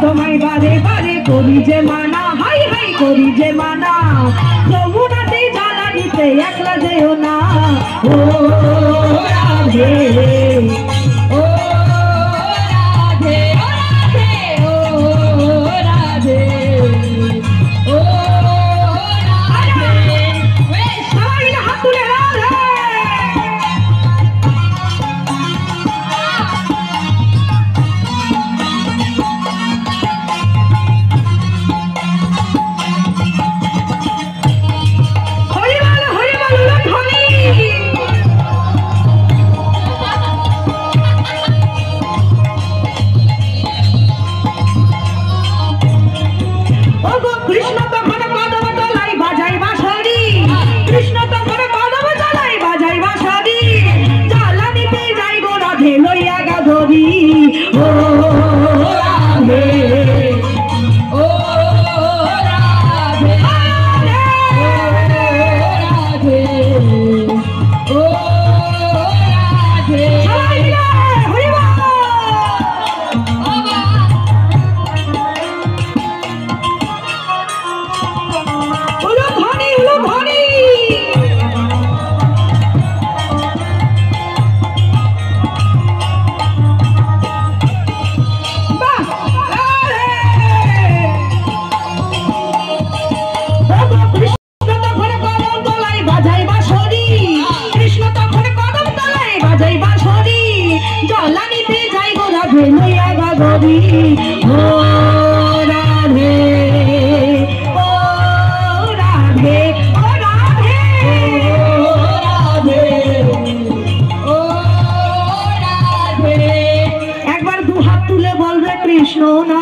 তোমায় বারে বারে করি যে মানা, হাই হাই করি যে মানা, যমুনাতে জ্বালা দিতে একলা যেও না। ও রাধে ও রাধে ও রাধে ও রাধে, সবাই হাত তুলে রাধে। কৃষ্ণ তখন কদম তলায় বাজাই বাঁশরি, কৃষ্ণ তখন কদম তলায় বাজাই বাঁশরি, জ্বালা দিতে যাই গো রাধে লইয়া গাধরি। ও রাধে ও রাধে রাধে ও রাধে, হরি বল। লইয়া গাধরি। ও রাধে ও রাধে ও রাধে ও রাধে, একবার দু হাত তুলে বলবে কৃষ্ণ না।